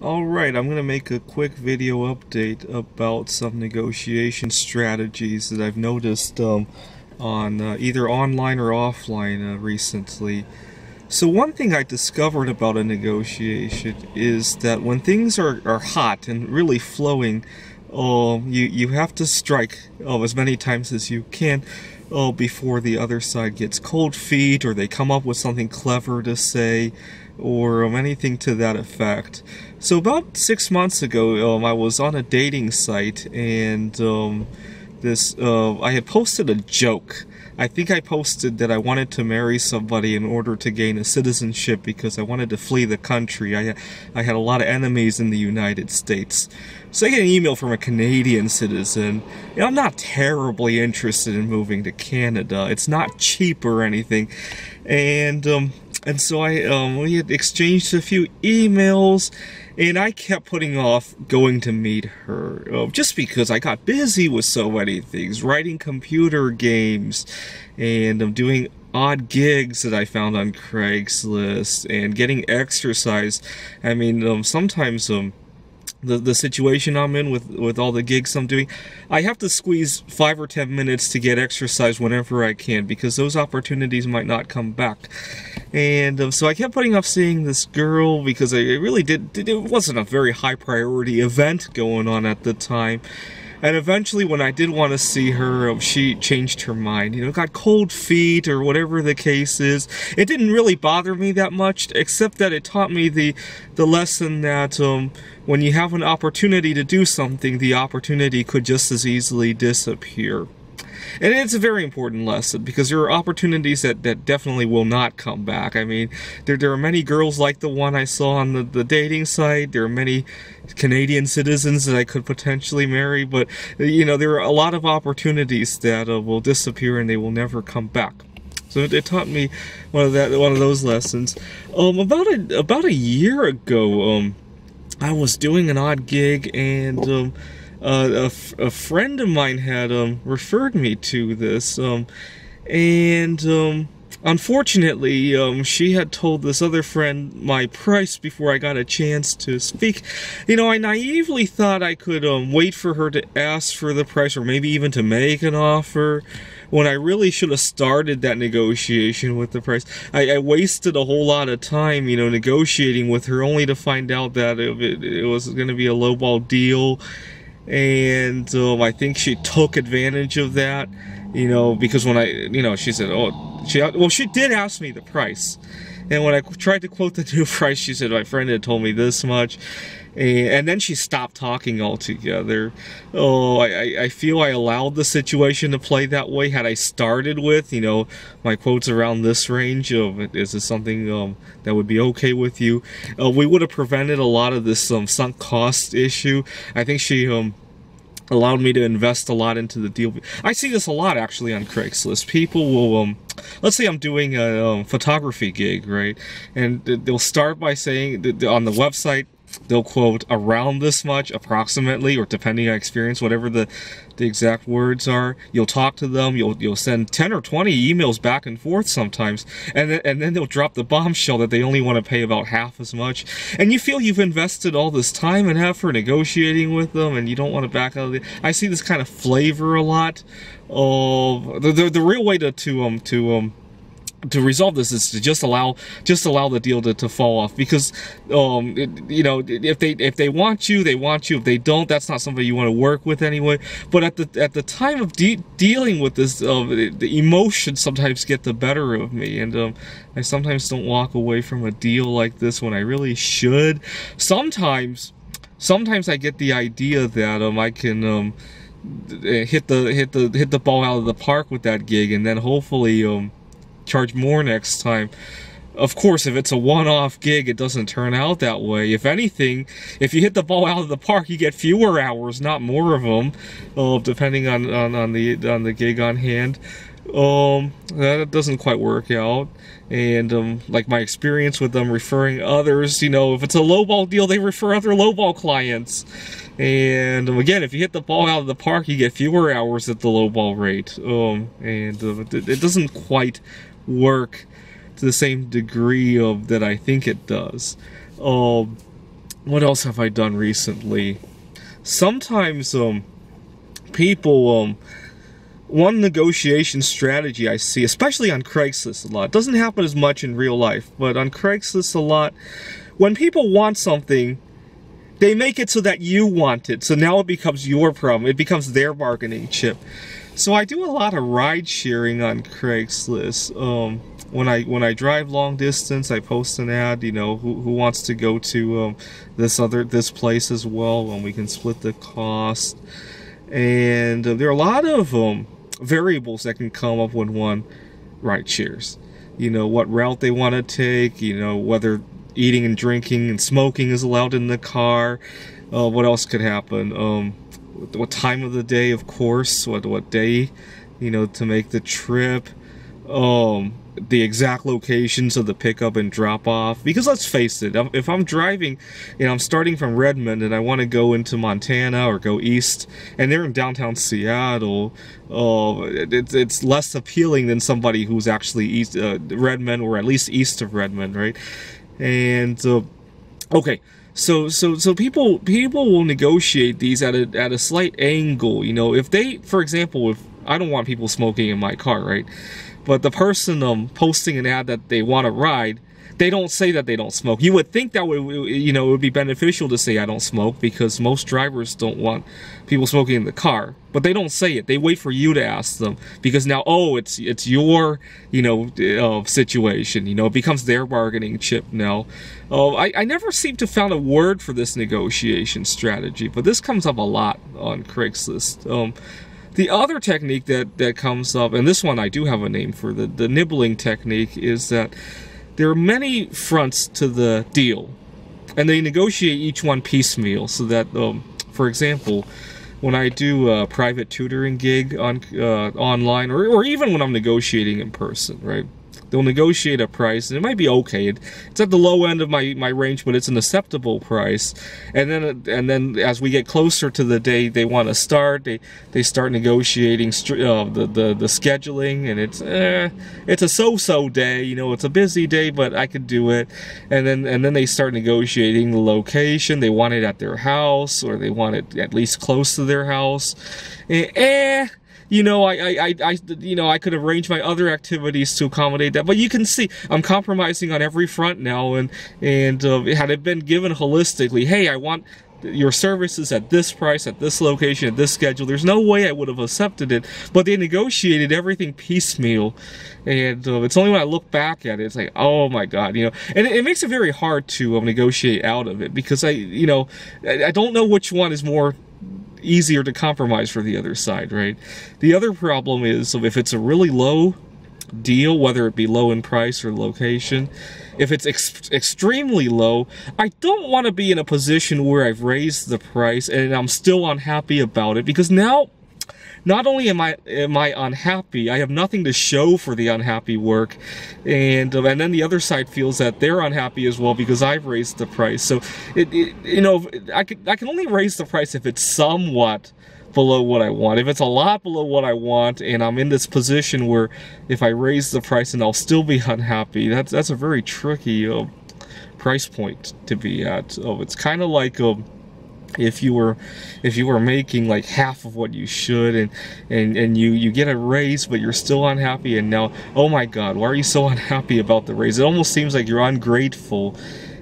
Alright, I'm going to make a quick video update about some negotiation strategies that I've noticed on either online or offline recently. So one thing I discovered about a negotiation is that when things are hot and really flowing, you have to strike as many times as you can before the other side gets cold feet or they come up with something clever to say or anything to that effect. So about 6 months ago, I was on a dating site and I had posted a joke. I think I posted that I wanted to marry somebody in order to gain a citizenship because I wanted to flee the country. I had a lot of enemies in the United States. So I get an email from a Canadian citizen. I'm not terribly interested in moving to Canada. It's not cheap or anything. And so we had exchanged a few emails, and I kept putting off going to meet her, just because I got busy with so many things, writing computer games, and doing odd gigs that I found on Craigslist, and getting exercise. I mean, sometimes the situation I'm in with all the gigs I'm doing, I have to squeeze 5 or 10 minutes to get exercise whenever I can because those opportunities might not come back. And so I kept putting off seeing this girl because it wasn't a very high priority event going on at the time. And eventually, when I did want to see her, she changed her mind. Got cold feet or whatever the case is. It didn't really bother me that much, except that it taught me the lesson that when you have an opportunity to do something, the opportunity could just as easily disappear. And it's a very important lesson because there are opportunities that definitely will not come back. I mean, there are many girls like the one I saw on the dating site. There are many Canadian citizens that I could potentially marry, but there are a lot of opportunities that will disappear and they will never come back. So it taught me one of those lessons. About a year ago, I was doing an odd gig and a friend of mine had referred me to this, and unfortunately, she had told this other friend my price before I got a chance to speak. I naively thought I could wait for her to ask for the price or maybe even to make an offer, when I really should have started that negotiation with the price. I wasted a whole lot of time, negotiating with her only to find out that it was going to be a lowball deal. And I think she took advantage of that, because when she said, she did ask me the price. And when I tried to quote the new price, she said, my friend had told me this much. And then she stopped talking altogether. I feel I allowed the situation to play that way. Had I started with, my quotes around this range of, is this something that would be okay with you? We would have prevented a lot of this sunk cost issue. I think she allowed me to invest a lot into the deal. I see this a lot actually on Craigslist. People will, let's say I'm doing a photography gig, right? And they'll start by saying on the website, they'll quote around this much approximately, or depending on experience, whatever the exact words are. You'll talk to them, you'll send 10 or 20 emails back and forth sometimes, and then they'll drop the bombshell that they only want to pay about half as much, and you feel you've invested all this time and effort negotiating with them and you don't want to back out of it. I see this kind of flavor a lot. The real way to resolve this is to just allow the deal to fall off, because if they want you, they want you. If they don't, that's not somebody you want to work with anyway. But at the time of dealing with this, the emotions sometimes get the better of me, and I sometimes don't walk away from a deal like this when I really should. Sometimes I get the idea that I can hit the ball out of the park with that gig, and then hopefully charge more next time. Of course, if it's a one-off gig, it doesn't turn out that way. If anything, if you hit the ball out of the park, you get fewer hours, not more of them, depending on the gig on hand. That doesn't quite work out. And like my experience with them referring others, if it's a lowball deal, they refer other lowball clients. And again, if you hit the ball out of the park, you get fewer hours at the lowball rate. It doesn't quite work to the same degree that I think it does. what else have I done recently? Sometimes people one negotiation strategy I see, especially on Craigslist a lot, doesn't happen as much in real life, but on Craigslist a lot, when people want something, they make it so that you want it, so now it becomes your problem, it becomes their bargaining chip. So I do a lot of ride sharing on Craigslist. When I drive long distance, I post an ad, you know, who wants to go to this place as well, and we can split the cost. And there are a lot of variables that can come up when one ride shares. You know, what route they want to take, you know, whether eating and drinking and smoking is allowed in the car. What else could happen? What time of the day, of course, what day, you know, to make the trip. The exact locations of the pickup and drop off, because let's face it, if I'm driving, you know, I'm starting from Redmond and I want to go into Montana or go east, and they're in downtown Seattle, it's less appealing than somebody who's actually east Redmond, or at least east of Redmond, right? And okay, so people will negotiate these at a slight angle. You know, if they, for example, if I don't want people smoking in my car, right? But the person posting an ad that they want to ride, they don't say that they don't smoke. You would think that would, you know, it would be beneficial to say I don't smoke, because most drivers don't want people smoking in the car. But they don't say it. They wait for you to ask them, because now, oh, it's your, you know, situation. You know, it becomes their bargaining chip now. I never seem to found a word for this negotiation strategy, but this comes up a lot on Craigslist. The other technique that comes up, and this one I do have a name for, the nibbling technique, is that there are many fronts to the deal, and they negotiate each one piecemeal, so that, for example, when I do a private tutoring gig on online, or even when I'm negotiating in person, right? They'll negotiate a price, and it might be okay. It's at the low end of my range, but it's an acceptable price. And then as we get closer to the day they want to start, they start negotiating the scheduling, and it's a so-so day. You know, it's a busy day, but I could do it. And then they start negotiating the location. They want it at their house, or they want it at least close to their house. You know, I could arrange my other activities to accommodate that, but you can see I'm compromising on every front now, and had it been given holistically, hey, I want your services at this price, at this location, at this schedule, there's no way I would have accepted it. But they negotiated everything piecemeal, and it's only when I look back at it, it's like, oh my God, you know, and it makes it very hard to negotiate out of it, because I don't know which one is more easier to compromise for the other side, right? The other problem is, if it's a really low deal, whether it be low in price or location, if it's extremely low, I don't want to be in a position where I've raised the price and I'm still unhappy about it, because now not only am I unhappy, I have nothing to show for the unhappy work, and then the other side feels that they're unhappy as well because I've raised the price. So you know, I can only raise the price if it's somewhat below what I want. If it's a lot below what I want, and I'm in this position where if I raise the price and I'll still be unhappy, that's a very tricky price point to be at. It's kind of like if you were making like half of what you should, and you get a raise, but you're still unhappy, and now, oh my God, why are you so unhappy about the raise? It almost seems like you're ungrateful,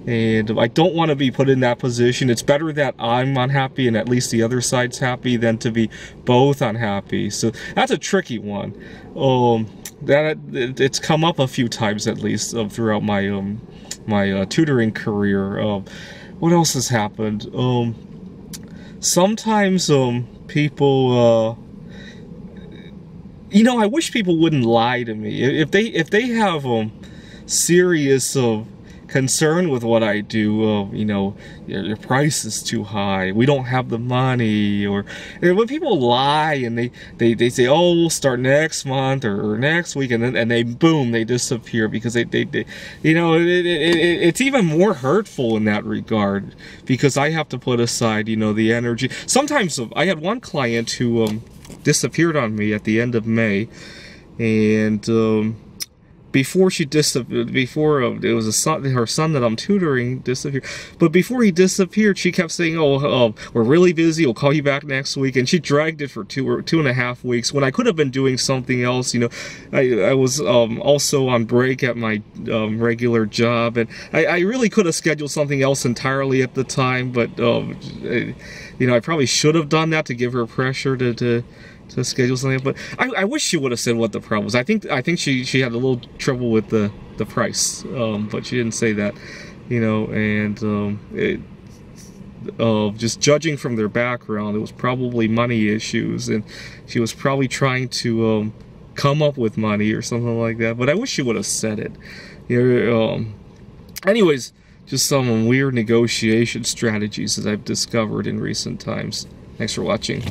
and I don't want to be put in that position. It's better that I'm unhappy and at least the other side's happy than to be both unhappy. So that's a tricky one. It's come up a few times at least throughout my my tutoring career. What else has happened? Sometimes people you know, I wish people wouldn't lie to me. If they have serious concern with what I do, you know, your price is too high, we don't have the money, or when people lie and they say, oh, we'll start next month or next week, and they boom, they disappear, because they you know, it's even more hurtful in that regard, because I have to put aside, you know, the energy. Sometimes I had one client who disappeared on me at the end of May, and before she disappeared, before it was her son that I'm tutoring disappeared. But before he disappeared, she kept saying, "Oh, we're really busy. We'll call you back next week." And she dragged it for 2.5 weeks when I could have been doing something else. You know, I was also on break at my regular job, and I really could have scheduled something else entirely at the time. But you know, I probably should have done that to give her pressure to schedule something. But I wish she would have said what the problem was. I think she had a little trouble with the price, but she didn't say that, you know. And just judging from their background, it was probably money issues, and she was probably trying to come up with money or something like that. But I wish she would have said it. You know, anyways, just some weird negotiation strategies that I've discovered in recent times. Thanks for watching.